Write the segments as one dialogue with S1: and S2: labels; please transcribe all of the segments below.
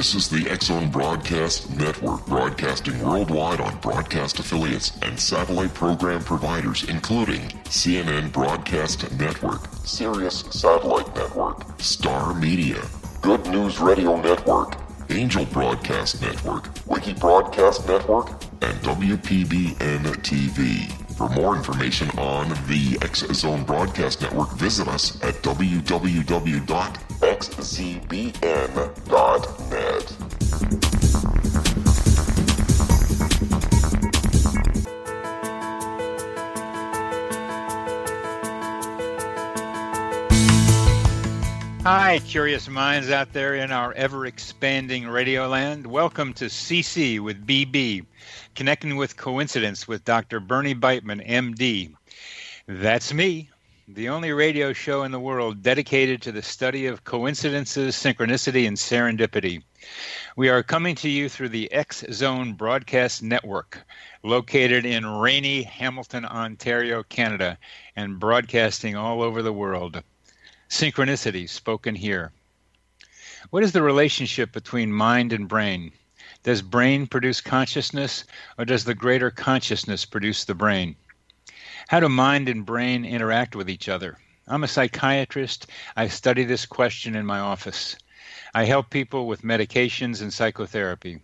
S1: This is the X-Zone Broadcast Network, broadcasting worldwide on broadcast affiliates and satellite program providers, including CNN Broadcast Network, Sirius Satellite Network, Star Media, Good News Radio Network, Angel Broadcast Network, Wiki Broadcast Network, and WPBN TV. For more information on the X-Zone Broadcast Network, visit us at www.xzbn.net.
S2: Hi, curious minds out there in our ever-expanding radio land. Welcome to CC with BB, Connecting with Coincidence with Dr. Bernie Beitman, MD. That's me, the only radio show in the world dedicated to the study of coincidences, synchronicity, and serendipity. We are coming to you through the X-Zone Broadcast Network, located in rainy Hamilton, Ontario, Canada, and broadcasting all over the world. Synchronicity, spoken here. What is the relationship between mind and brain? Does brain produce consciousness, or does the greater consciousness produce the brain? How do mind and brain interact with each other? I'm a psychiatrist. I study this question in my office. I help people with medications and psychotherapy.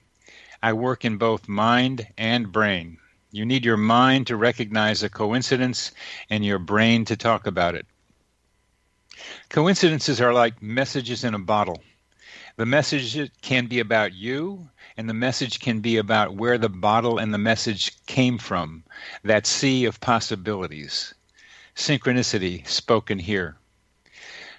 S2: I work in both mind and brain. You need your mind to recognize a coincidence and your brain to talk about it. Coincidences are like messages in a bottle. The message can be about you, and the message can be about where the bottle and the message came from, that sea of possibilities. Synchronicity, spoken here.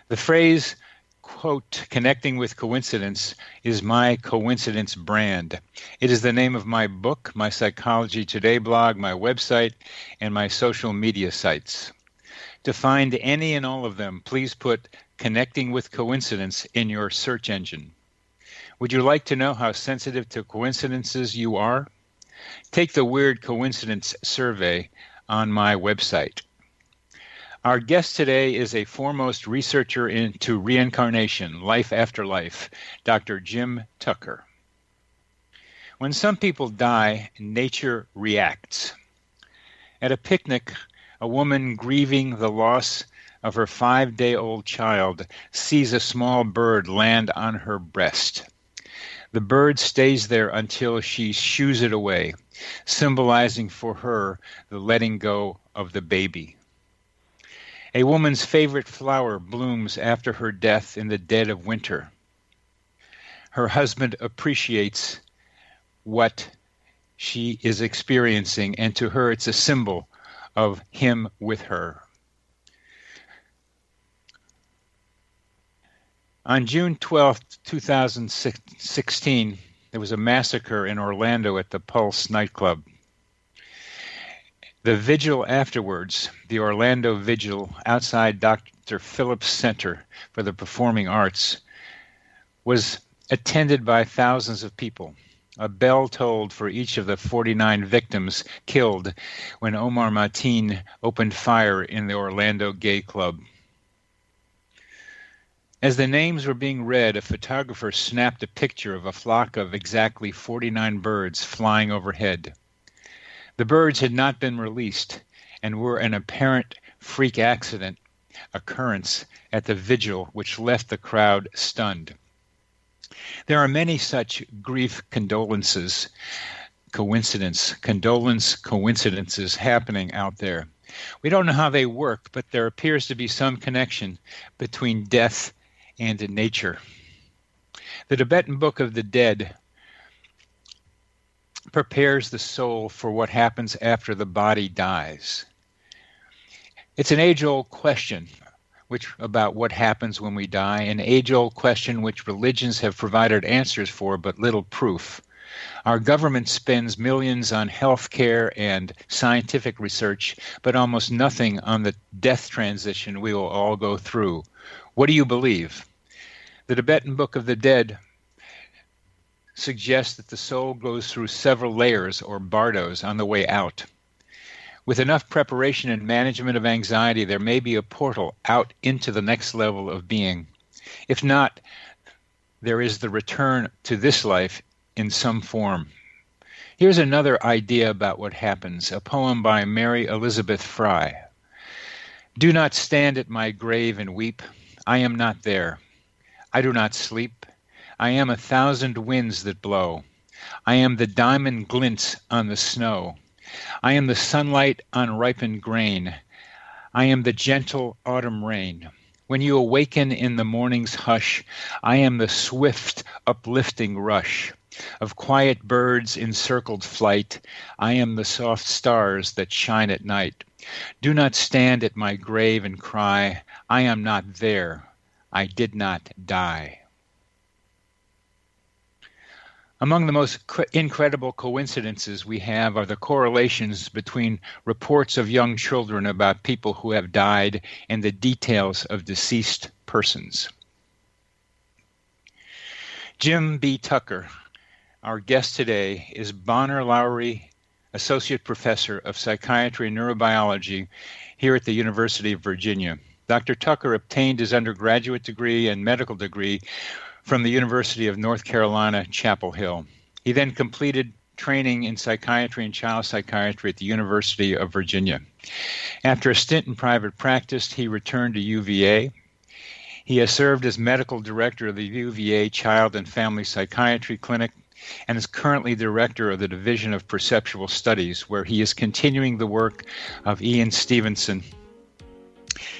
S2: The phrase, quote, connecting with coincidence, is my coincidence brand. It is the name of my book, my Psychology Today blog, my website, and my social media sites. To find any and all of them, please put Connecting with Coincidence in your search engine. Would you like to know how sensitive to coincidences you are? Take the Weird Coincidence survey on my website. Our guest today is a foremost researcher into reincarnation, life after life, Dr. Jim Tucker. When some people die, nature reacts. At a picnic, a woman grieving the loss of her 5-day-old child sees a small bird land on her breast. The bird stays there until she shoos it away, symbolizing for her the letting go of the baby. A woman's favorite flower blooms after her death in the dead of winter. Her husband appreciates what she is experiencing, and to her it's a symbol of him with her. On June 12, 2016, there was a massacre in Orlando at the Pulse nightclub. The vigil afterwards, the Orlando Vigil outside Dr. Phillips Center for the Performing Arts, was attended by thousands of people. A bell tolled for each of the 49 victims killed when Omar Mateen opened fire in the Orlando Gay Club. As the names were being read, a photographer snapped a picture of a flock of exactly 49 birds flying overhead. The birds had not been released and were an apparent freak accident occurrence at the vigil, which left the crowd stunned. There are many such grief coincidences happening out there. We don't know how they work, but there appears to be some connection between death and nature. The Tibetan Book of the Dead prepares the soul for what happens after the body dies. It's an age-old question about what happens when we die, an age-old question which religions have provided answers for but little proof. Our government spends millions on health care and scientific research, but almost nothing on the death transition we will all go through. What do you believe? The Tibetan Book of the Dead suggests that the soul goes through several layers or bardos on the way out. With enough preparation and management of anxiety, there may be a portal out into the next level of being. If not, there is the return to this life in some form. Here's another idea about what happens, a poem by Mary Elizabeth Fry. Do not stand at my grave and weep. I am not there. I do not sleep. I am 1,000 winds that blow. I am the diamond glints on the snow. I am the sunlight on ripened grain. I am the gentle autumn rain. When you awaken in the morning's hush, I am the swift uplifting rush of quiet birds in circled flight. I am the soft stars that shine at night. Do not stand at my grave and cry, I am not there. I did not die. Among the most incredible coincidences we have are the correlations between reports of young children about people who have died and the details of deceased persons. Jim B. Tucker, our guest today, is Bonner-Lowry Associate Professor of Psychiatry and Neurobiology here at the University of Virginia. Dr. Tucker obtained his undergraduate degree and medical degree from the University of North Carolina, Chapel Hill. He then completed training in psychiatry and child psychiatry at the University of Virginia. After a stint in private practice, he returned to UVA. He has served as medical director of the UVA Child and Family Psychiatry Clinic and is currently director of the Division of Perceptual Studies, where he is continuing the work of Ian Stevenson.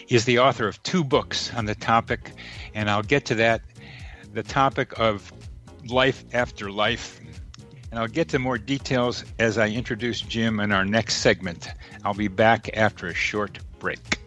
S2: He is the author of 2 books on the topic, and I'll get to that, the topic of life after life. And I'll get to more details as I introduce Jim in our next segment. I'll be back after a short break.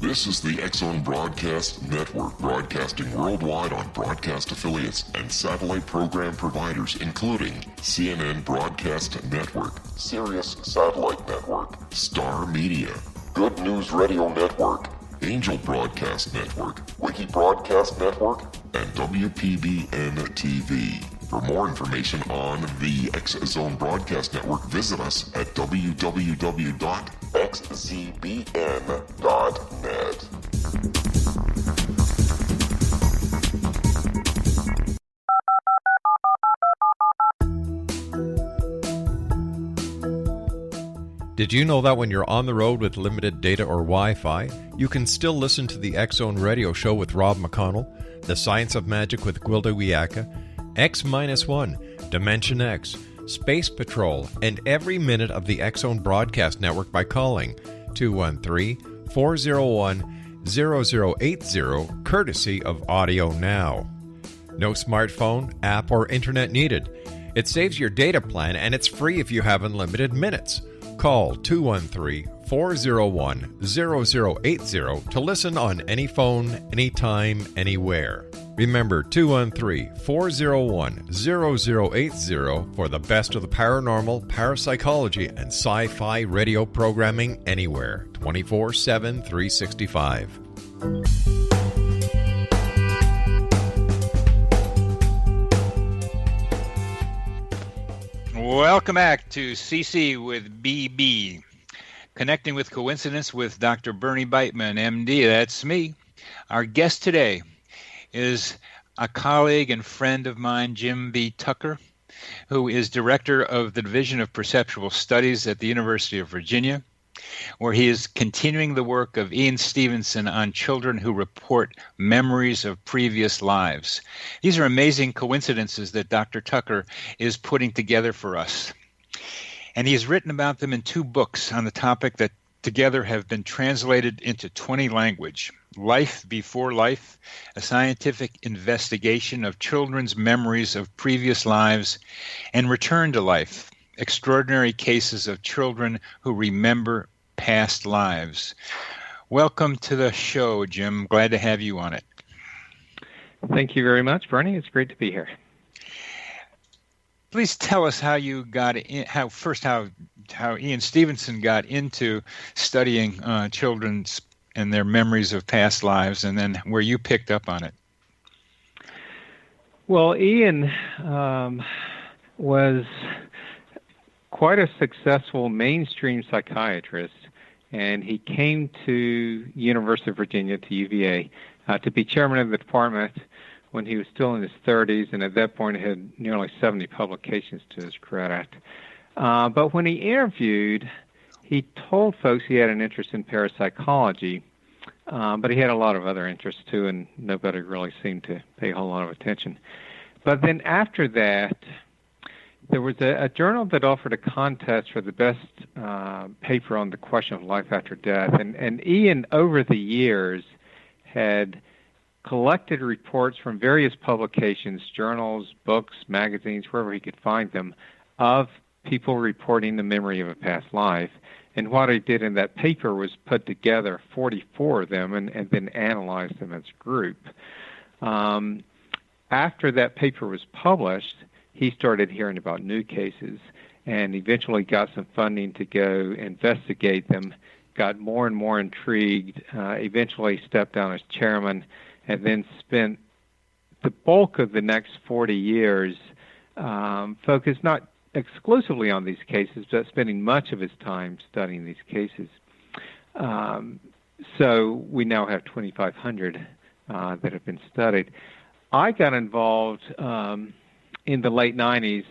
S1: This is the X-Zone Broadcast Network, broadcasting worldwide on broadcast affiliates and satellite program providers, including CNN Broadcast Network, Sirius Satellite Network, Star Media, Good News Radio Network, Angel Broadcast Network, Wiki Broadcast Network, and WPBN TV. For more information on the X-Zone Broadcast Network, visit us at www.xzbn.net.
S3: Did you know that when you're on the road with limited data or Wi-Fi, you can still listen to the X-Zone Radio Show with Rob McConnell, The Science of Magic with Gwilda Wiyaka, X-1, Dimension X, Space Patrol, and every minute of the X-Zone Broadcast Network by calling 213-401-0080, courtesy of Audio Now. No smartphone, app, or internet needed. It saves your data plan, and it's free if you have unlimited minutes. Call 213-401-0080 to listen on any phone, anytime, anywhere. Remember, 213-401-0080 for the best of the paranormal, parapsychology, and sci-fi radio programming anywhere, 24/7, 365.
S2: Welcome back to CC with BB, connecting with coincidence with Dr. Bernie Beitman, MD. That's me. Our guest today is a colleague and friend of mine, Jim B. Tucker, who is director of the Division of Perceptual Studies at the University of Virginia, where he is continuing the work of Ian Stevenson on children who report memories of previous lives. These are amazing coincidences that Dr. Tucker is putting together for us. And he has written about them in 2 books on the topic that together have been translated into 20 languages. Life Before Life, a scientific investigation of children's memories of previous lives, and Return to Life, extraordinary cases of children who remember past lives. Welcome to the show, Jim. Glad to have you on it.
S4: Thank you very much, Bernie. It's great to be here.
S2: Please tell us how you got in, how Ian Stevenson got into studying children's and their memories of past lives, and then where you picked up on it.
S4: Well, Ian was quite a successful mainstream psychiatrist, and he came to University of Virginia, to UVA, to be chairman of the department when he was still in his 30s, and at that point had nearly 70 publications to his credit. But when he interviewed, he told folks he had an interest in parapsychology, but he had a lot of other interests too, and nobody really seemed to pay a whole lot of attention. But then after that, there was a journal that offered a contest for the best paper on the question of life after death, and Ian, over the years, had collected reports from various publications, journals, books, magazines, wherever he could find them, of people reporting the memory of a past life. And what he did in that paper was put together 44 of them and then analyze them as a group. After that paper was published, he started hearing about new cases and eventually got some funding to go investigate them, got more and more intrigued, eventually stepped down as chairman, and then spent the bulk of the next 40 years focused not exclusively on these cases, but spending much of his time studying these cases. So we now have 2,500 that have been studied. I got involved in the late 90s.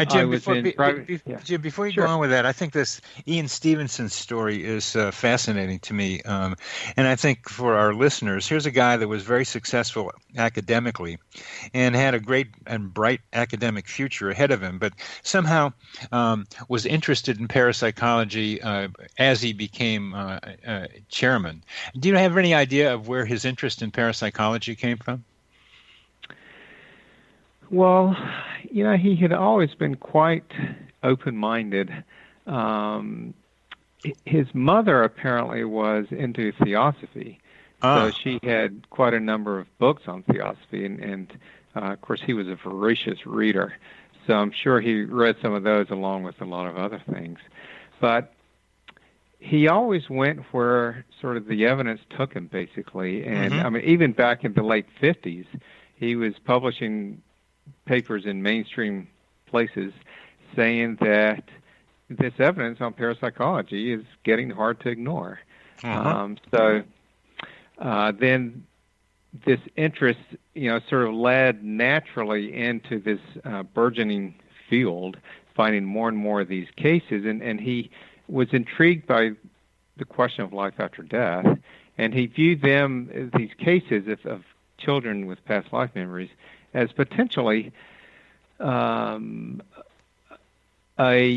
S2: Jim, before you go on with that, I think this Ian Stevenson story is fascinating to me. And I think for our listeners, here's a guy that was very successful academically and had a great and bright academic future ahead of him, but somehow was interested in parapsychology as he became chairman. Do you have any idea of where his interest in parapsychology came from?
S4: Well, he had always been quite open-minded. His mother apparently was into theosophy, so she had quite a number of books on theosophy, and of course he was a voracious reader, so I'm sure he read some of those along with a lot of other things. But he always went where sort of the evidence took him, basically, and I mean, even back in the late 50s, he was publishing papers in mainstream places saying that this evidence on parapsychology is getting hard to ignore. So then this interest, sort of led naturally into this burgeoning field, finding more and more of these cases, and he was intrigued by the question of life after death, and he viewed these cases of children with past life memories, as potentially a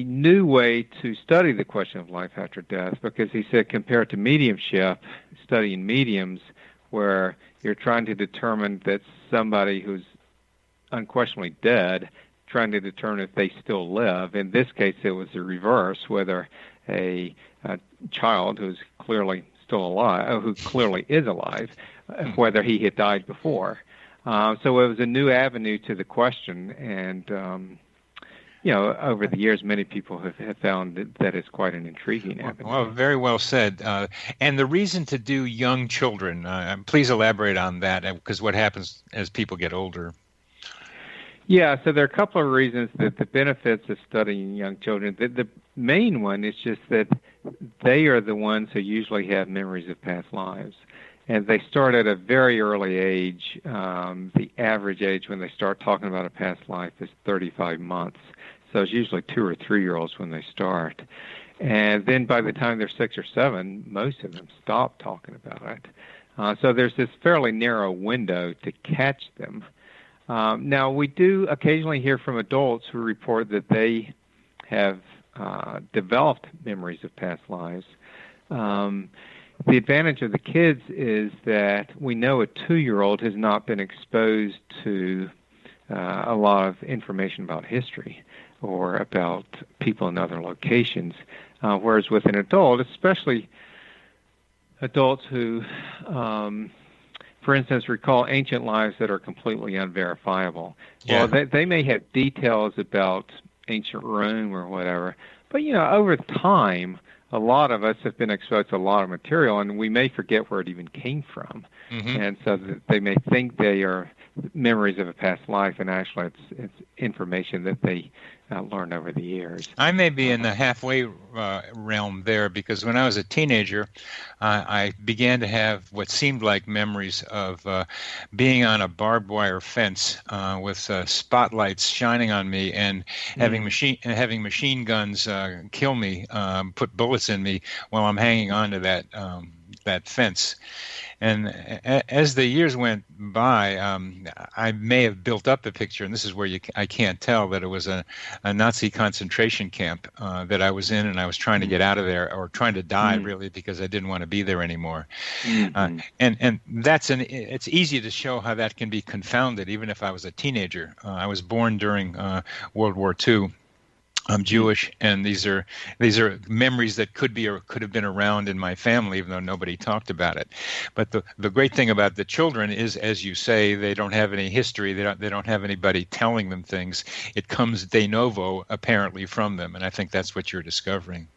S4: new way to study the question of life after death, because he said compared to mediumship, studying mediums, where you're trying to determine that somebody who's unquestionably dead, trying to determine if they still live. In this case, it was the reverse, whether a child who's clearly still alive, who clearly is alive, whether he had died before. So it was a new avenue to the question, and over the years, many people have found that it's quite an intriguing avenue.
S2: Well, very well said. And the reason to do young children, please elaborate on that, because what happens as people get older?
S4: Yeah, so there are a couple of reasons that the benefits of studying young children. The main one is just that they are the ones who usually have memories of past lives. And they start at a very early age. The average age when they start talking about a past life is 35 months. So it's usually 2 or 3-year-olds when they start. And then by the time they're 6 or 7, most of them stop talking about it. So there's this fairly narrow window to catch them. Now, we do occasionally hear from adults who report that they have developed memories of past lives. The advantage of the kids is that we know a 2-year-old has not been exposed to a lot of information about history or about people in other locations, whereas with an adult, especially adults who, for instance, recall ancient lives that are completely unverifiable.
S2: Yeah.
S4: Well, they may have details about ancient Rome or whatever, but, over time, a lot of us have been exposed to a lot of material, and we may forget where it even came from. And so they may think they are memories of a past life, and actually it's information that they learned over the years.
S2: I may be in the halfway realm there, because when I was a teenager, I began to have what seemed like memories of being on a barbed wire fence with spotlights shining on me, and having machine guns kill me, put bullets in me while I'm hanging on to that fence. And as the years went by, I may have built up the picture, and this is where I can't tell, that it was a Nazi concentration camp that I was in, and I was trying to get out of there, or trying to die, really, because I didn't want to be there anymore. And it's easy to show how that can be confounded, even if I was a teenager. I was born during World War II. I'm Jewish, and these are memories that could have been around in my family, even though nobody talked about it. But the great thing about the children is, as you say, they don't have any history. They don't have anybody telling them things. It comes de novo, apparently, from them, and I think that's what you're discovering.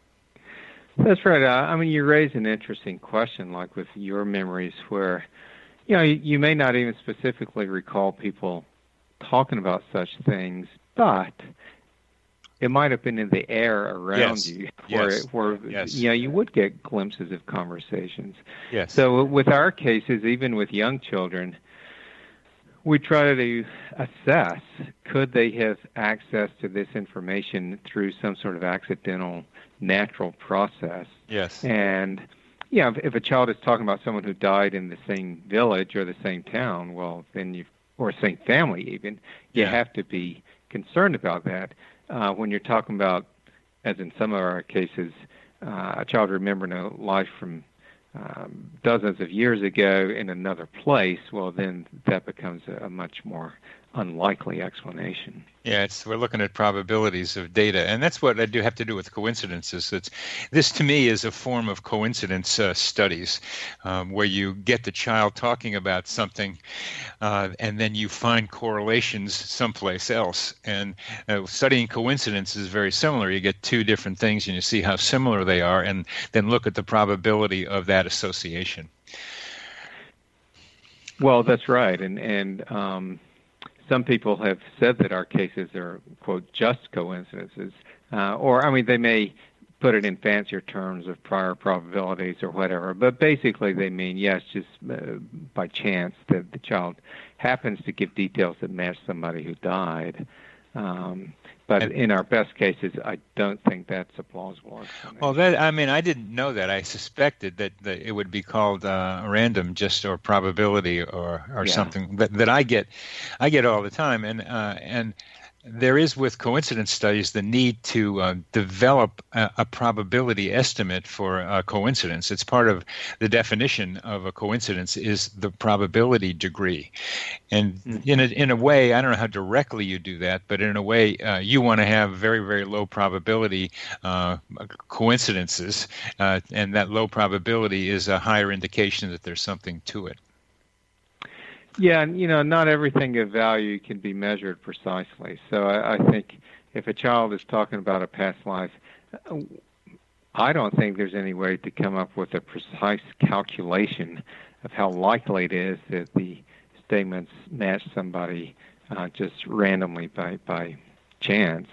S4: That's right. I mean, you raise an interesting question, like with your memories, where you may not even specifically recall people talking about such things, but it might have been in the air around you, where you would get glimpses of conversations.
S2: Yes.
S4: So with our cases, even with young children, we try to assess, could they have access to this information through some sort of accidental, natural process?
S2: Yes.
S4: And if a child is talking about someone who died in the same village or the same town, well, then or same family even, you have to be concerned about that. When you're talking about, as in some of our cases, a child remembering a life from dozens of years ago in another place, well, then that becomes a much more unlikely explanation.
S2: Yeah, we're looking at probabilities of data, and that's what I do have to do with coincidences. This to me is a form of coincidence studies, where you get the child talking about something, and then you find correlations someplace else. And studying coincidence is very similar. You get two different things, and you see how similar they are, and then look at the probability of that association. Well,
S4: that's right, and some people have said that our cases are, quote, just coincidences, they may put it in fancier terms of prior probabilities or whatever, but basically they mean, yes, just by chance that the child happens to give details that match somebody who died. But in our best cases, I don't think that's a plausible explanation.
S2: Well, I didn't know that. I suspected that it would be called random, just, or probability, or something that I get all the time. And there is, with coincidence studies, the need to develop a probability estimate for a coincidence. It's part of the definition of a coincidence is the probability degree. And in a way, I don't know how directly you do that, but in a way, you want to have very, very low probability coincidences, and that low probability is a higher indication that there's something to it.
S4: Yeah, not everything of value can be measured precisely. So I think if a child is talking about a past life, I don't think there's any way to come up with a precise calculation of how likely it is that the statements match somebody just randomly by chance.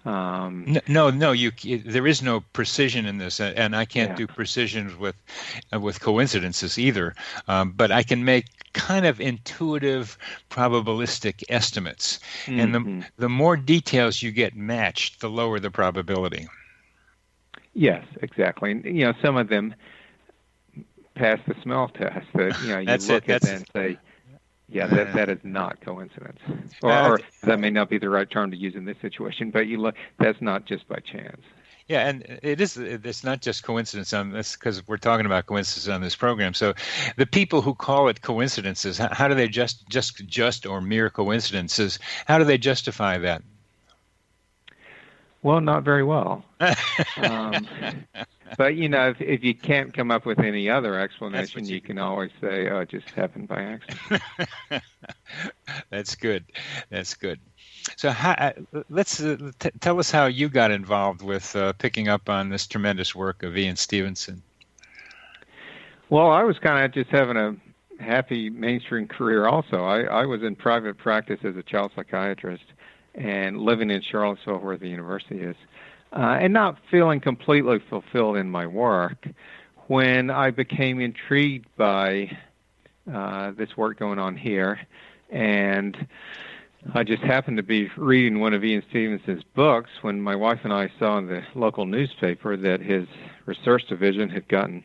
S2: No. There is no precision in this, and I can't do precision with coincidences either. But I can make kind of intuitive, probabilistic estimates, and the more details you get matched, the lower the probability.
S4: Yes, exactly. And, some of them pass the smell test. That you look at them and say, that is not coincidence, or that may not be the right term to use in this situation. But you look, that's not just by chance.
S2: Yeah, and it's not just coincidence on this, because we're talking about coincidence on this program. So the people who call it coincidences, how do they just or mere coincidences, how do they justify that?
S4: Well, not very well. But, if you can't come up with any other explanation, you can always say, it just happened by accident.
S2: That's good. So let's tell us how you got involved with picking up on this tremendous work of Ian Stevenson.
S4: Well, I was kind of just having happy mainstream career also. I was in private practice as a child psychiatrist and living in Charlottesville where the university is, and not feeling completely fulfilled in my work when I became intrigued by this work going on here. And I just happened to be reading one of Ian Stevenson's books when my wife and I saw in the local newspaper that his research division had gotten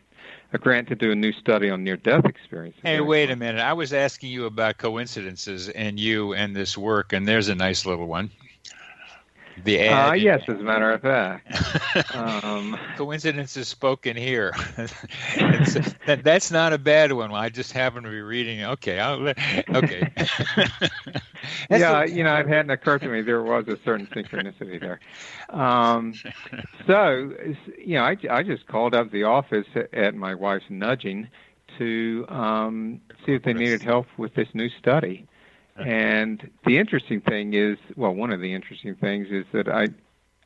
S4: a grant to do a new study on near-death experiences.
S2: Hey, wait a minute. I was asking you about coincidences and you and this work, and there's a nice little one. The ad.
S4: Yes, as a matter of fact.
S2: Coincidences spoken here. That's not a bad one. I just happen to be reading. Okay. Okay.
S4: Yeah, it hadn't occurred to me there was a certain synchronicity there. So, I just called up the office at my wife's nudging to see if they needed help with this new study. And the interesting thing is, one of the interesting things is that I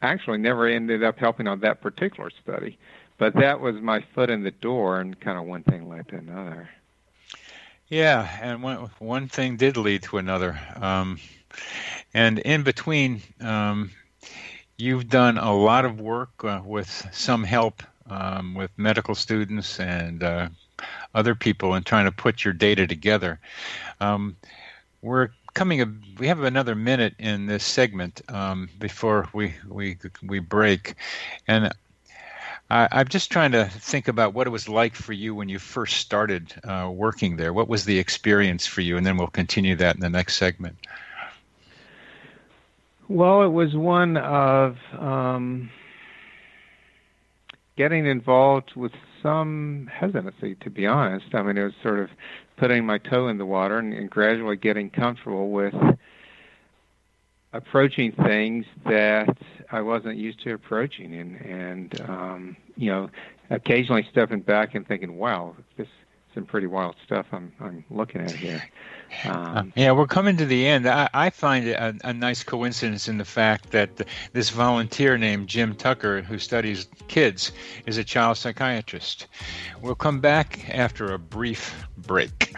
S4: actually never ended up helping on that particular study. But that was my foot in the door, and kind of one thing led to another.
S2: Yeah, and one thing did lead to another. And in between, you've done a lot of work with some help with medical students and other people in trying to put your data together. We have another minute in this segment before we break, and I'm just trying to think about what it was like for you when you first started working there. What was the experience for you, and then we'll continue that in the next segment.
S4: Well, it was one of getting involved with some hesitancy, to be honest. I mean, it was sort of putting my toe in the water and gradually getting comfortable with approaching things that I wasn't used to approaching, and occasionally stepping back and thinking, wow, this is some pretty wild stuff I'm looking at here.
S2: We're coming to the end. I find it a nice coincidence in the fact that this volunteer named Jim Tucker, who studies kids, is a child psychiatrist. We'll come back after a brief break.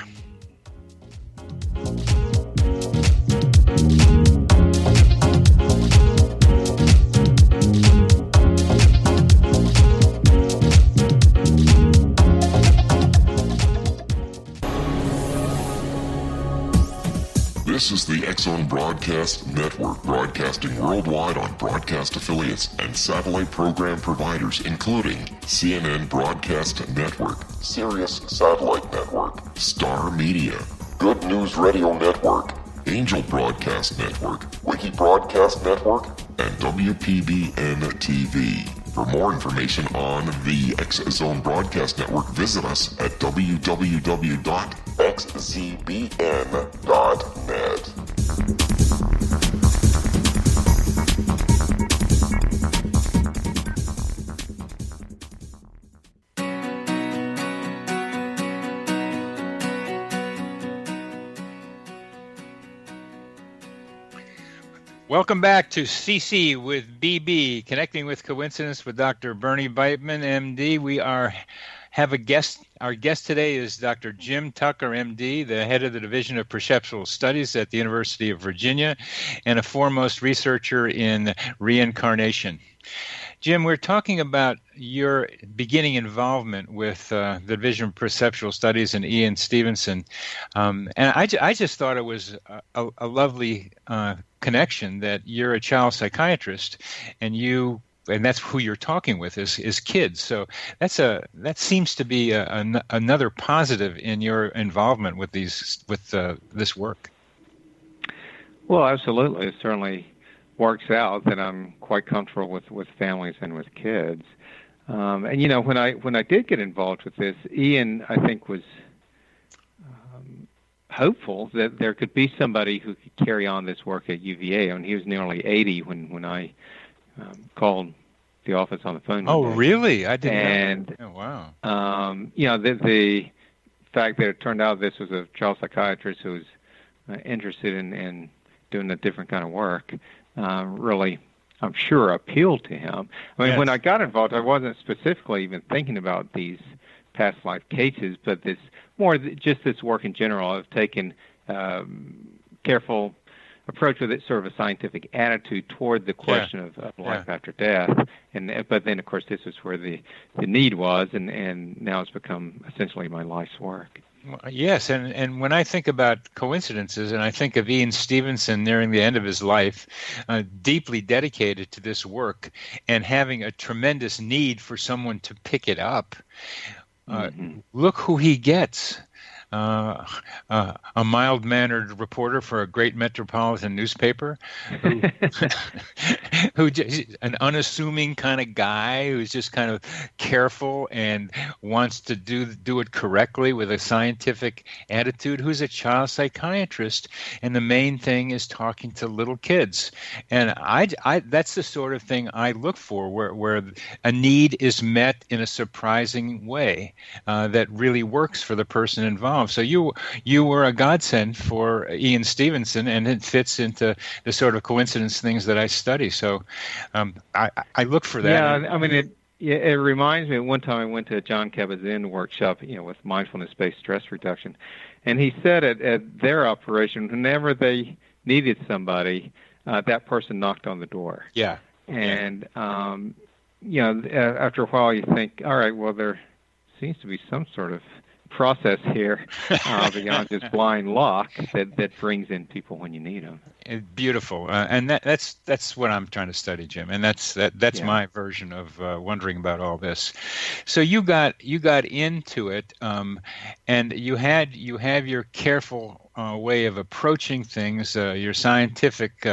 S1: This is the X-Zone Broadcast Network, broadcasting worldwide on broadcast affiliates and satellite program providers, including CNN Broadcast Network, Sirius Satellite Network, Star Media, Good News Radio Network, Angel Broadcast Network, Wiki Broadcast Network, and WPBN TV. For more information on the X-Zone Broadcast Network, visit us at www.xzbn.net.
S2: Welcome back to CC with BB, Connecting with Coincidence with Dr. Bernie Beitman, MD. We have a guest. Our guest today is Dr. Jim Tucker, MD, the head of the Division of Perceptual Studies at the University of Virginia and a foremost researcher in reincarnation. Jim, we're talking about your beginning involvement with the Division of Perceptual Studies and Ian Stevenson. And I just thought it was a lovely connection that you're a child psychiatrist and that's who you're talking with is kids. So that seems to be another positive in your involvement with this work.
S4: Well, absolutely. It certainly works out that I'm quite comfortable with families and with kids. And when I did get involved with this, Ian, I think, was hopeful that there could be somebody who could carry on this work at UVA. And he was nearly 80 when I called the office on the phone.
S2: Oh, really? I didn't know. Oh, wow.
S4: The fact that it turned out this was a child psychiatrist who was interested in doing a different kind of work really, I'm sure, appealed to him. I mean, When I got involved, I wasn't specifically even thinking about these past life cases, but this more just this work in general. I've taken careful approach with it, sort of a scientific attitude toward the question of life after death. But then, of course, this is where the need was, and now it's become essentially my life's work.
S2: Yes, and when I think about coincidences, and I think of Ian Stevenson nearing the end of his life, deeply dedicated to this work and having a tremendous need for someone to pick it up, look who he gets. A mild-mannered reporter for a great metropolitan newspaper, who an unassuming kind of guy who's just kind of careful and wants to do it correctly with a scientific attitude, who's a child psychiatrist, and the main thing is talking to little kids. And I that's the sort of thing I look for, where a need is met in a surprising way that really works for the person involved. So you were a godsend for Ian Stevenson, and it fits into the sort of coincidence things that I study. So I look for that.
S4: Yeah, I mean, it reminds me of one time I went to a John Kabat-Zinn workshop, with mindfulness-based stress reduction, and he said at their operation, whenever they needed somebody, that person knocked on the door.
S2: Yeah.
S4: And after a while you think, all right, well, there seems to be some sort of process here beyond just blind luck that brings in people when you need them.
S2: Beautiful, and that's what I'm trying to study, Jim, and that's my version of wondering about all this. So you got into it, and you have your careful way of approaching things, your scientific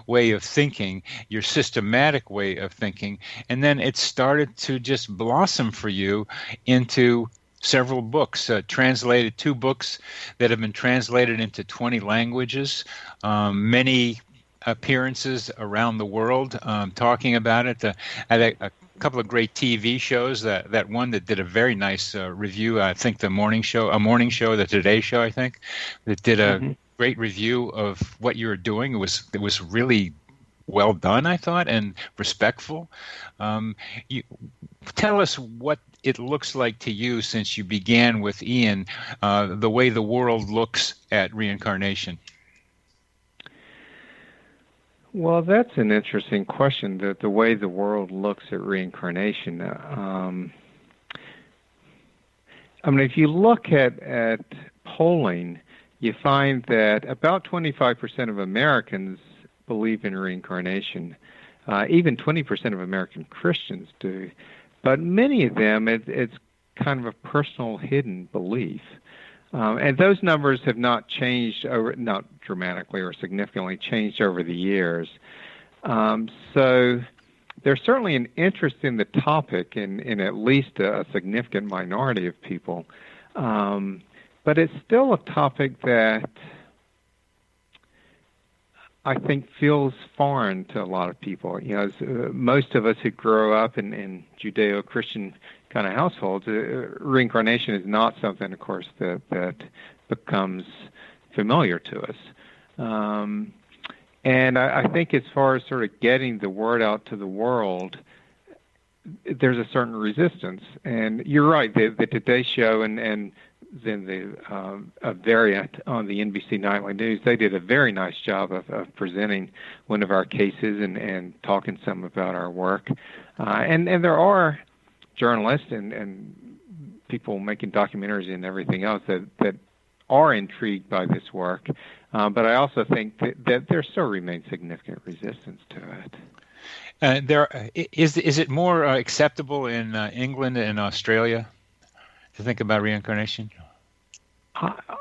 S2: way of thinking, your systematic way of thinking, and then it started to just blossom for you into several books, translated 2 books that have been translated into 20 languages, many appearances around the world talking about it. A couple of great TV shows, that one that did a very nice review, I think a morning show, the Today Show, I think, that did a great review of what you were doing. It was really well done, I thought, and respectful. Tell us what it looks like to you since you began with Ian, the way the world looks at reincarnation.
S4: Well, that's an interesting question, the way the world looks at reincarnation. If you look at polling, you find that about 25% of Americans believe in reincarnation. Even 20% of American Christians do. But many of them, it's kind of a personal hidden belief. And those numbers have not changed, not dramatically or significantly changed over the years. So there's certainly an interest in the topic in at least a significant minority of people. But it's still a topic that I think feels foreign to a lot of people. Most of us who grow up in Judeo-Christian kind of households, reincarnation is not something, of course, that becomes familiar to us. And I think as far as sort of getting the word out to the world, there's a certain resistance. And you're right, the Today Show and then a variant on the NBC Nightly News, they did a very nice job of presenting one of our cases and talking some about our work. And there are journalists and people making documentaries and everything else that are intrigued by this work. But I also think that there still remains significant resistance to it.
S2: Is it more acceptable in England and Australia to think about reincarnation?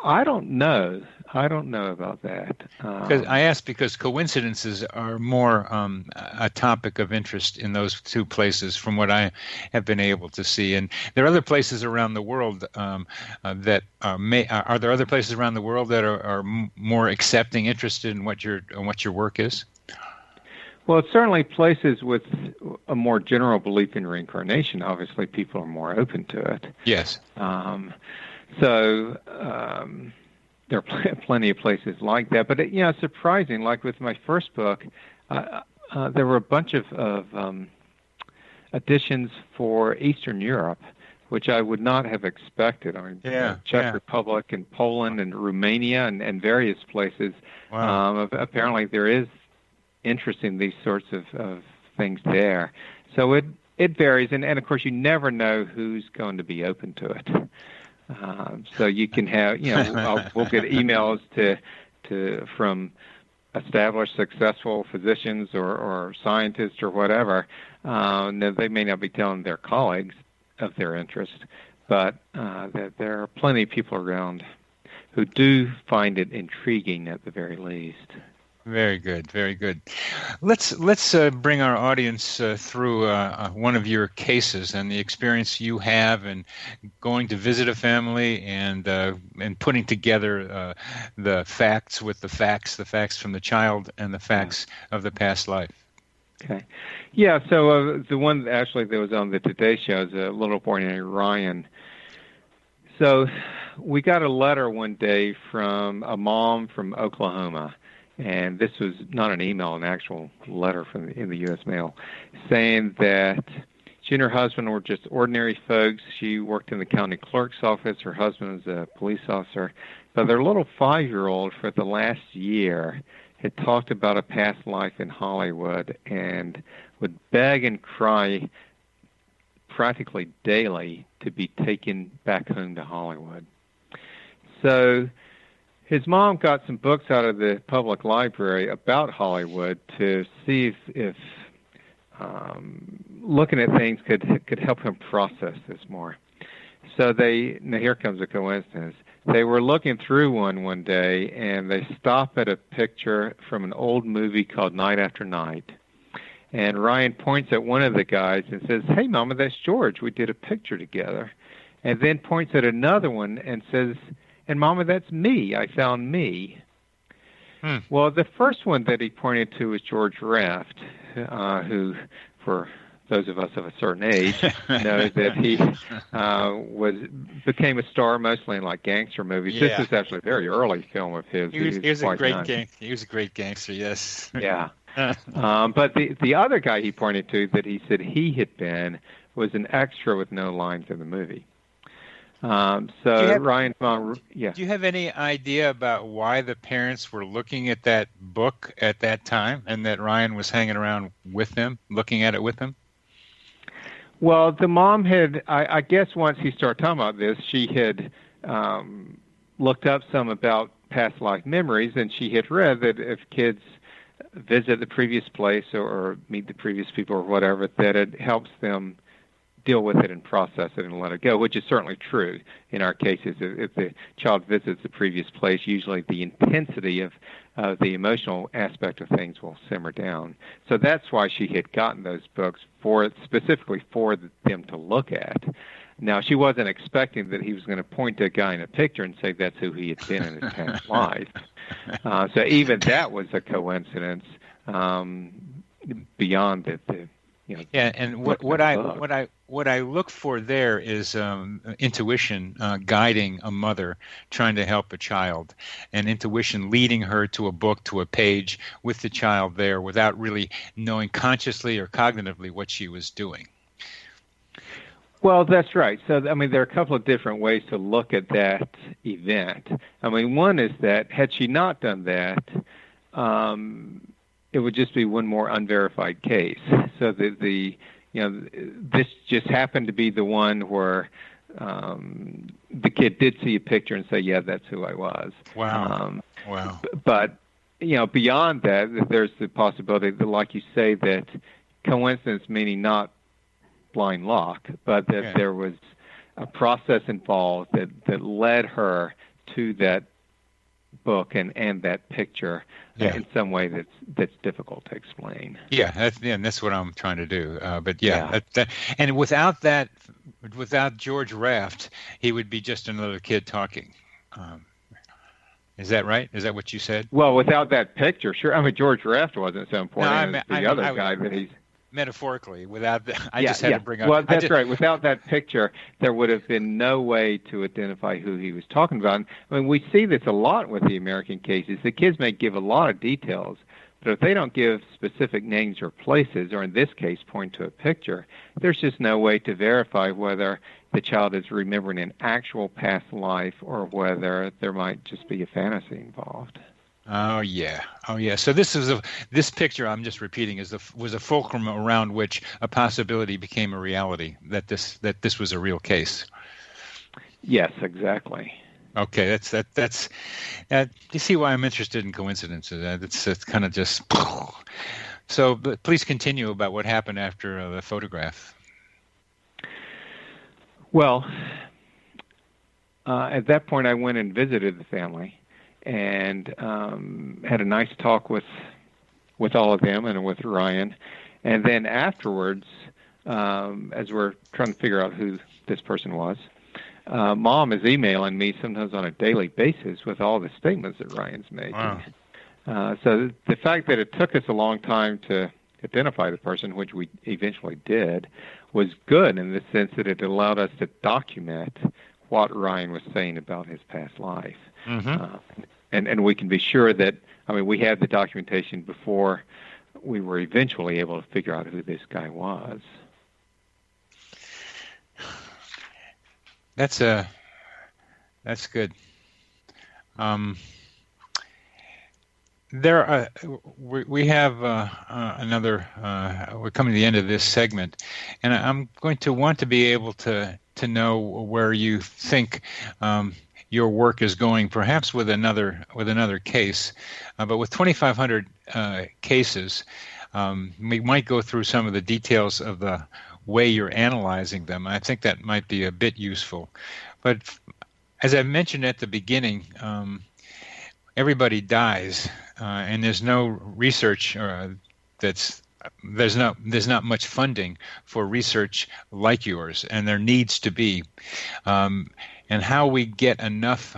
S4: I don't know. I don't know about that.
S2: Because I ask because coincidences are more a topic of interest in those 2 places, from what I have been able to see. And there are other places around the world that are there other places around the world that are more accepting, interested in what your work is?
S4: Well, it's certainly places with a more general belief in reincarnation. Obviously, people are more open to it.
S2: Yes.
S4: So there are plenty of places like that. But, it's surprising. Like with my first book, there were a bunch of editions for Eastern Europe, which I would not have expected. I mean, Czech Republic and Poland and Romania and various places.
S2: Wow.
S4: Apparently there is interest in these sorts of things there. So it varies, and of course you never know who's going to be open to it. So you can have, we'll get emails from established, successful physicians or scientists or whatever. They may not be telling their colleagues of their interest, but there are plenty of people around who do find it intriguing at the very least.
S2: Very good, very good. Let's bring our audience through one of your cases and the experience you have in going to visit a family and putting together the facts with the facts from the child and the facts of the past life.
S4: Okay. Yeah, so the one actually that was on the Today Show is a little boy named Ryan. So we got a letter one day from a mom from Oklahoma. And this was not an email, an actual letter in the U.S. mail, saying that she and her husband were just ordinary folks. She worked in the county clerk's office. Her husband was a police officer. But their little 5-year-old for the last year had talked about a past life in Hollywood and would beg and cry practically daily to be taken back home to Hollywood. So his mom got some books out of the public library about Hollywood to see if looking at things could help him process this more. So now here comes a coincidence. They were looking through one day, and they stop at a picture from an old movie called Night After Night. And Ryan points at one of the guys and says, "Hey, Mama, that's George. We did a picture together." And then points at another one and says, "And Mama, that's me. I found me." Well, the first one that he pointed to was George Raft, who, for those of us of a certain age, know that he became a star mostly in like gangster movies.
S2: Yeah.
S4: This is actually a very early film of his.
S2: He was a great gangster. Yes.
S4: Yeah. But the other guy he pointed to that he said he had been was an extra with no lines in the movie. Ryan's mom, yeah.
S2: Do you have any idea about why the parents were looking at that book at that time and that Ryan was hanging around with them, looking at it with them?
S4: Well, the mom had, I guess once he started talking about this, she had looked up some about past life memories, and she had read that if kids visit the previous place or meet the previous people or whatever, that it helps them deal with it and process it and let it go, which is certainly true in our cases. If the child visits the previous place, usually the intensity of the emotional aspect of things will simmer down. So that's why she had gotten those books specifically for them to look at. Now, she wasn't expecting that he was going to point to a guy in a picture and say that's who he had been in his past life. So even that was a coincidence beyond the
S2: Yeah, and what I look for there is intuition guiding a mother trying to help a child, and intuition leading her to a book, to a page with the child there without really knowing consciously or cognitively what she was doing.
S4: Well, that's right. So, I mean, there are a couple of different ways to look at that event. I mean, one is that had she not done that, it would just be one more unverified case. So this just happened to be the one where the kid did see a picture and say, "Yeah, that's who I was."
S2: Wow. Wow.
S4: But beyond that, there's the possibility that, like you say, that coincidence meaning not blind luck, but that there was a process involved that led her to that book and that picture in some way that's difficult to explain.
S2: Yeah, that's what I'm trying to do. And without George Raft, he would be just another kid talking. Is that right? Is that what you said?
S4: Well, without that picture, sure. I mean, George Raft wasn't so important as the other guy that he's.
S2: Metaphorically, without that, I just had to bring up.
S4: Well, that's right. Without that picture, there would have been no way to identify who he was talking about. I mean, we see this a lot with the American cases. The kids may give a lot of details, But if they don't give specific names or places, or in this case, point to a picture, there's just no way to verify whether the child is remembering an actual past life or whether there might just be a fantasy involved.
S2: Oh yeah. So this picture I'm just repeating was a fulcrum around which a possibility became a reality, that this was a real case.
S4: Yes, exactly.
S2: Okay, that's you see why I'm interested in coincidences. It's kind of just so. But please continue about what happened after the photograph.
S4: Well, at that point, I went and visited the family and had a nice talk with all of them and with Ryan. And then afterwards, as we're trying to figure out who this person was, Mom is emailing me sometimes on a daily basis with all the statements that Ryan's making.
S2: Wow.
S4: So the fact that it took us a long time to identify the person, which we eventually did, was good in the sense that it allowed us to document what Ryan was saying about his past life.
S2: Mm-hmm.
S4: And we can be sure that, we had the documentation before we were eventually able to figure out who this guy was.
S2: That's good. We have another. We're coming to the end of this segment, and I'm going to want to be able to know where you think your work is going, perhaps with another case, but with 2,500 cases, we might go through some of the details of the way you're analyzing them. I think that might be a bit useful. But as I mentioned at the beginning, everybody dies, and there's no research there's not much funding for research like yours, and there needs to be. And how we get enough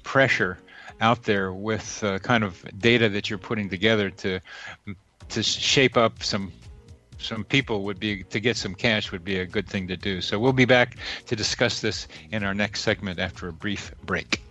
S2: pressure out there with kind of data that you're putting together to shape up some people to get some cash would be a good thing to do. So we'll be back to discuss this in our next segment after a brief break.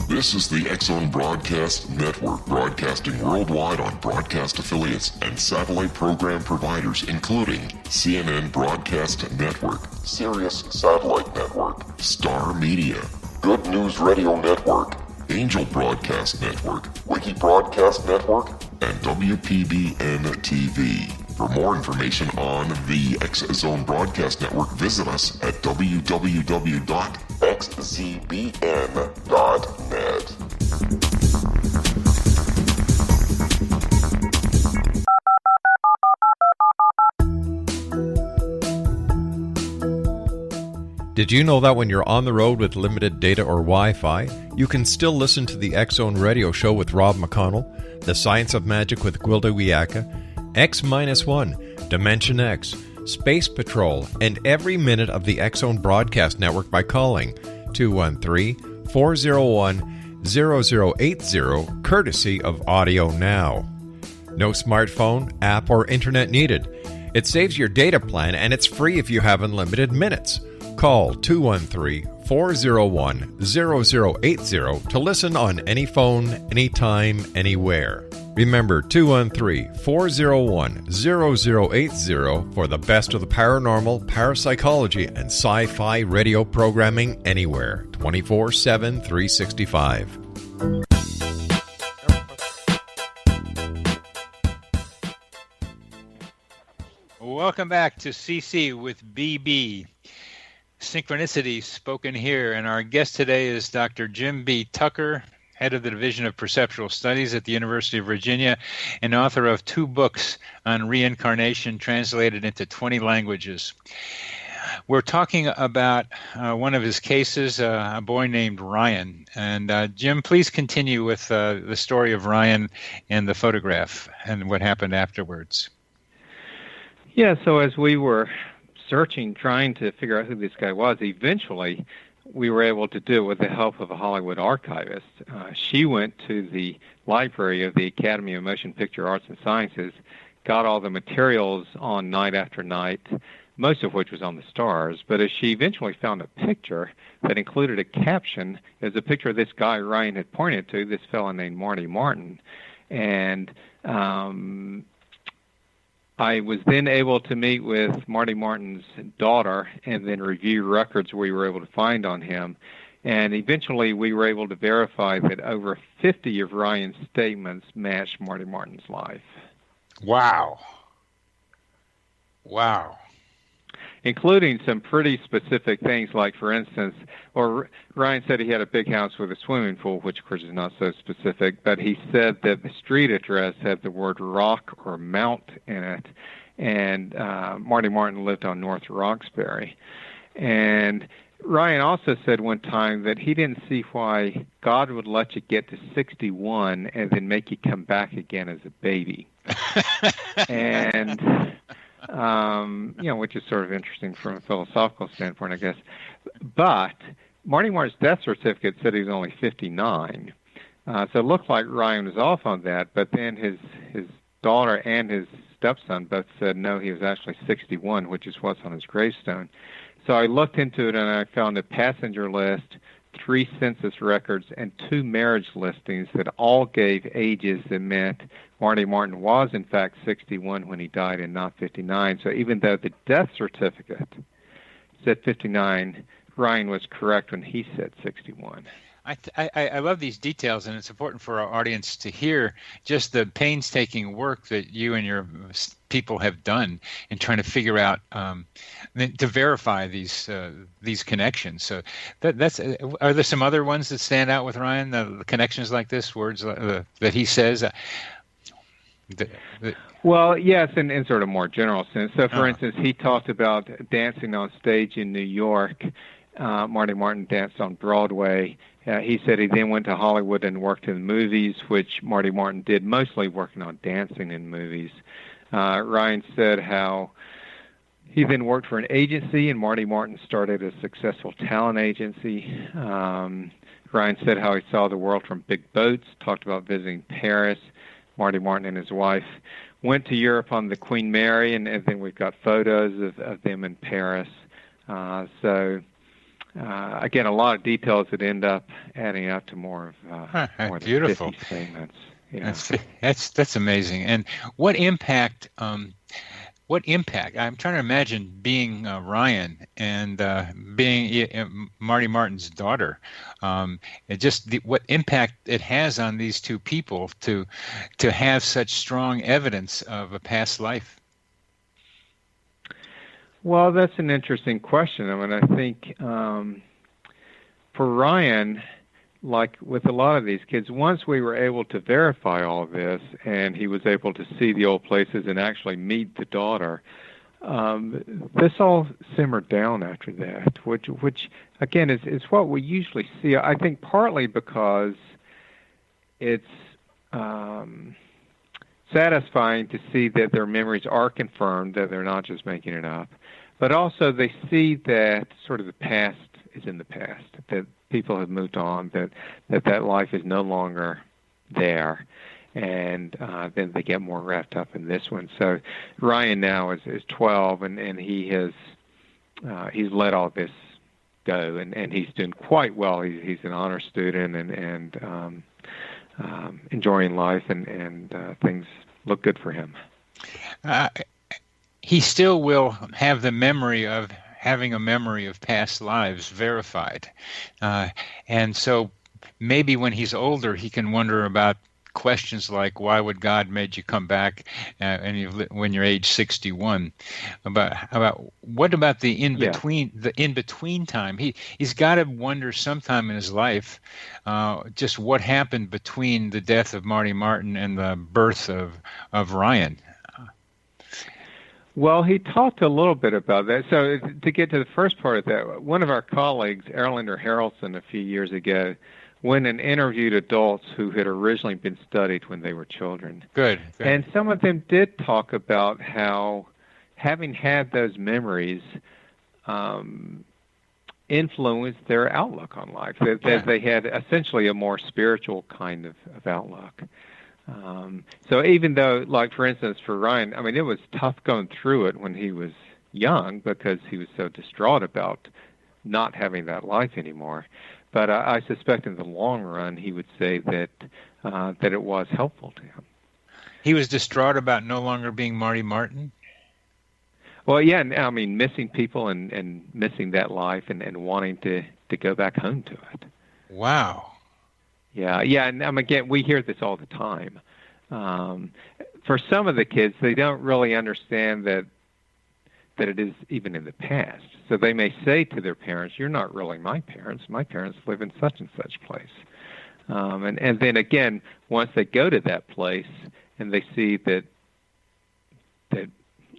S1: This is the X-Zone Broadcast Network, broadcasting worldwide on broadcast affiliates and satellite program providers, including CNN Broadcast Network, Sirius Satellite Network, Star Media, Good News Radio Network, Angel Broadcast Network, Wiki Broadcast Network, and WPBN TV. For more information on the X-Zone Broadcast Network, visit us at www.xzbn.net.
S3: Did you know that when you're on the road with limited data or Wi-Fi, you can still listen to the X-Zone Radio Show with Rob McConnell, The Science of Magic with Gwilda Wiyaka, X-1, Dimension X, Space Patrol, and every minute of the X-Zone Broadcast Network by calling 213-401-0080, courtesy of Audio Now. No smartphone, app, or internet needed. It saves your data plan, and it's free if you have unlimited minutes. Call 213-401-0080 to listen on any phone, anytime, anywhere. Remember, 213-401-0080 for the best of the paranormal, parapsychology, and sci-fi radio programming anywhere, 24/7, 365.
S2: Welcome back to CC with BB. Synchronicity spoken here, and our guest today is Dr. Jim B. Tucker, head of the Division of Perceptual Studies at the University of Virginia, and author of 2 books on reincarnation translated into 20 languages. We're talking about one of his cases, a boy named Ryan. And Jim, please continue with the story of Ryan and the photograph and what happened afterwards.
S4: Yeah, so as we were searching, trying to figure out who this guy was, eventually we were able to do it with the help of a Hollywood archivist. She went to the library of the Academy of Motion Picture Arts and Sciences, got all the materials on Night After Night, most of which was on the stars, but as she eventually found a picture that included a caption, it was a picture of this guy Ryan had pointed to, this fellow named Marty Martin. And I was then able to meet with Marty Martin's daughter and then review records we were able to find on him. And eventually we were able to verify that over 50 of Ryan's statements matched Marty Martin's life.
S2: Wow. Wow.
S4: Including some pretty specific things, like, for instance, Ryan said he had a big house with a swimming pool, which, of course, is not so specific, but he said that the street address had the word rock or mount in it, and Marty Martin lived on North Roxbury. And Ryan also said one time that he didn't see why God would let you get to 61 and then make you come back again as a baby. And which is sort of interesting from a philosophical standpoint, I guess. But Marty Martin's death certificate said he was only 59. So it looked like Ryan was off on that, but then his daughter and his stepson both said no, he was actually 61, which is what's on his gravestone. So I looked into it, and I found a passenger list, 3 census records, and 2 marriage listings that all gave ages that meant Marty Martin was, in fact, 61 when he died and not 59. So even though the death certificate said 59, Ryan was correct when he said 61.
S2: I love these details, and it's important for our audience to hear just the painstaking work that you and your people have done in trying to figure out to verify these connections. So that's are there some other ones that stand out with Ryan? The connections like this, words that he says.
S4: Well, yes, in sort of more general sense. So, for instance, he talked about dancing on stage in New York. Marty Martin danced on Broadway. He said he then went to Hollywood and worked in movies, which Marty Martin did, mostly working on dancing in movies. Ryan said how he then worked for an agency, and Marty Martin started a successful talent agency. Ryan said how he saw the world from big boats, talked about visiting Paris. Marty Martin and his wife went to Europe on the Queen Mary, and then we've got photos of them in Paris. Again, a lot of details that end up adding up to more than
S2: beautiful
S4: 50 statements.
S2: Yeah. That's amazing. And what impact? I'm trying to imagine being Ryan and being Marty Martin's daughter. What impact it has on these two people to have such strong evidence of a past life.
S4: Well, that's an interesting question. I mean, I think for Ryan, like with a lot of these kids, once we were able to verify all of this and he was able to see the old places and actually meet the daughter, this all simmered down after that, which again, is what we usually see. I think partly because it's satisfying to see that their memories are confirmed, that they're not just making it up. But also they see that sort of the past is in the past, that people have moved on, that life is no longer there. And then they get more wrapped up in this one. So Ryan now is 12, and he has he's let all this go, and he's doing quite well. He's an honor student and enjoying life, and things look good for him.
S2: He still will have the memory of having a memory of past lives verified. And so maybe when he's older, he can wonder about questions like, why would God made you come back when you're age 61? About what about the in-between time? He's got to wonder sometime in his life just what happened between the death of Marty Martin and the birth of Ryan.
S4: Well, he talked a little bit about that. So to get to the first part of that, one of our colleagues, Erlander Harrelson, a few years ago, went and interviewed adults who had originally been studied when they were children.
S2: Good.
S4: And some of them did talk about how, having had those memories, influenced their outlook on life. That they had essentially a more spiritual kind of outlook. So even though, like for instance, for Ryan, I mean, it was tough going through it when he was young because he was so distraught about not having that life anymore. But I suspect in the long run he would say that it was helpful to him.
S2: He was distraught about no longer being Marty Martin?
S4: Well, yeah, I mean, missing people and missing that life and wanting to go back home to it.
S2: Wow.
S4: Yeah, and again, we hear this all the time. For some of the kids, they don't really understand that it is even in the past. So they may say to their parents, "You're not really my parents. My parents live in such and such place." And then again, once they go to that place and they see that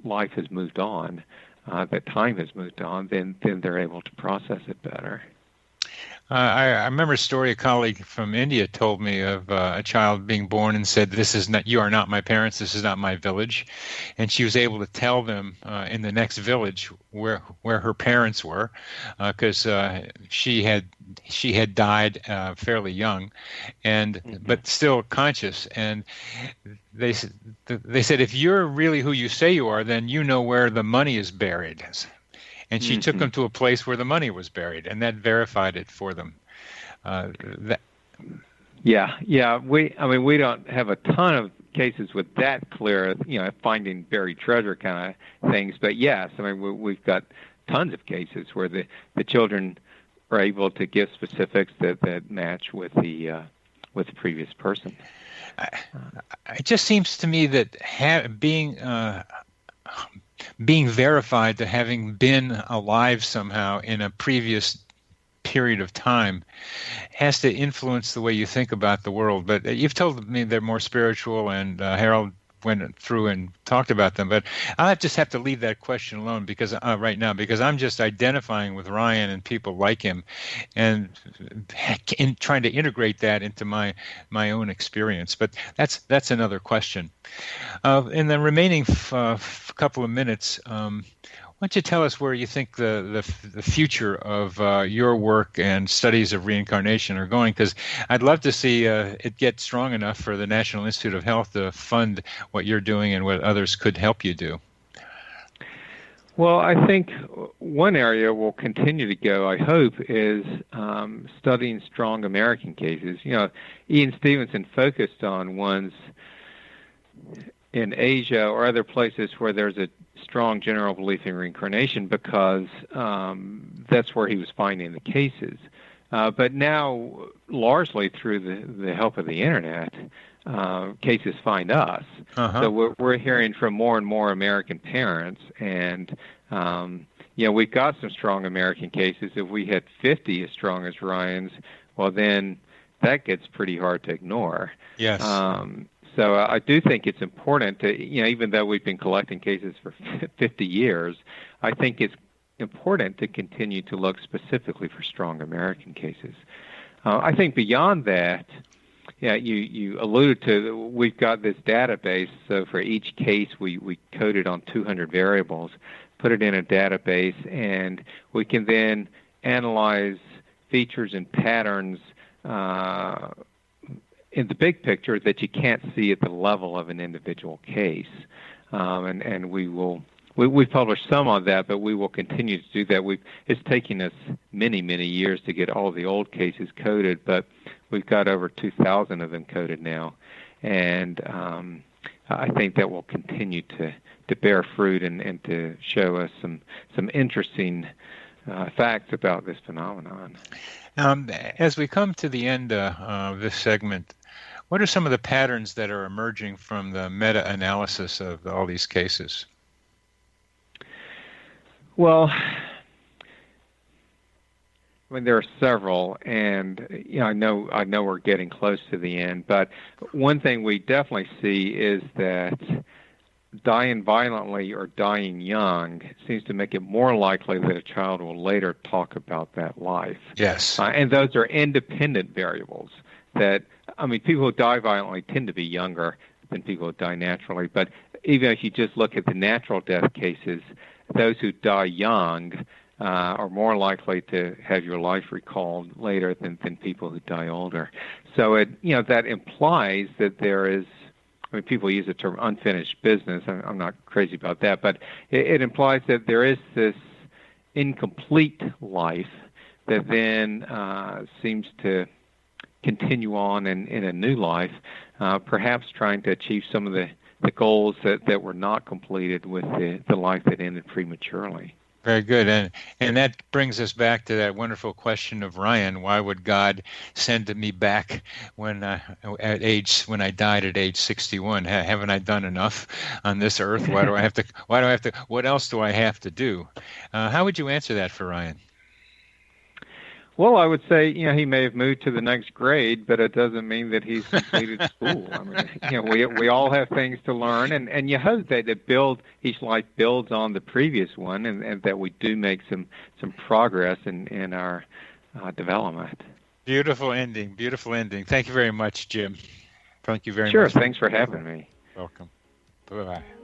S4: life has moved on, that time has moved on, then they're able to process it better.
S2: I remember a story a colleague from India told me of a child being born and said, "You are not my parents. This is not my village," and she was able to tell them in the next village where her parents were, because she had died fairly young, but still conscious. And they said, "If you're really who you say you are, then you know where the money is buried." And she took them to a place where the money was buried, and that verified it for them.
S4: Yeah. We don't have a ton of cases with that clear, finding buried treasure kind of things. But yes, I mean, we've got tons of cases where the children are able to give specifics that match with the previous person.
S2: It just seems to me that being verified to having been alive somehow in a previous period of time has to influence the way you think about the world. But you've told me they're more spiritual, and Harold went through and talked about them. But I'll just have to leave that question alone because right now, because I'm just identifying with Ryan and people like him, and trying to integrate that into my own experience. But that's another question. In the remaining couple of minutes, why don't you tell us where you think the future of your work and studies of reincarnation are going? Because I'd love to see it get strong enough for the National Institute of Health to fund what you're doing and what others could help you do.
S4: Well, I think one area we'll continue to go, I hope, is studying strong American cases. Ian Stevenson focused on ones in Asia or other places where there's a strong general belief in reincarnation because that's where he was finding the cases. But now, largely through the help of the Internet, cases find us. So we're hearing from more and more American parents, and we've got some strong American cases. If we had 50 as strong as Ryan's, well, then that gets pretty hard to ignore.
S2: Yes.
S4: So I do think it's important to, even though we've been collecting cases for 50 years, I think it's important to continue to look specifically for strong American cases. I think beyond that, you alluded to, we've got this database. So for each case, we coded on 200 variables, put it in a database, and we can then analyze features and patterns in the big picture that you can't see at the level of an individual case. And we've published some on that, but we will continue to do that. It's taking us many, many years to get all the old cases coded, but we've got over 2,000 of them coded now. And I think that will continue to bear fruit and to show us some interesting facts about this phenomenon.
S2: As we come to the end of this segment, what are some of the patterns that are emerging from the meta-analysis of all these cases?
S4: Well, I mean, there are several, and I know we're getting close to the end, but one thing we definitely see is that dying violently or dying young seems to make it more likely that a child will later talk about that life.
S2: Yes.
S4: And those are independent variables that, people who die violently tend to be younger than people who die naturally, but even if you just look at the natural death cases, those who die young are more likely to have your life recalled later than people who die older. So that implies that there is, I mean, people use the term unfinished business. I'm not crazy about that, but it implies that there is this incomplete life that then seems to continue on in a new life, perhaps trying to achieve some of the goals that were not completed with the life that ended prematurely.
S2: Very good. And that brings us back to that wonderful question of Ryan, why would God send me back when I died at age 61? Haven't I done enough on this earth? Why do I have to what else do I have to do? How would you answer that for Ryan?
S4: Well, I would say, he may have moved to the next grade, but it doesn't mean that he's completed school. I mean, we all have things to learn, and you hope that each life builds on the previous one, and that we do make some progress in our development.
S2: Beautiful ending. Thank you very much, Jim. Thank you very much.
S4: Sure, thanks for having me.
S2: Welcome. Bye-bye.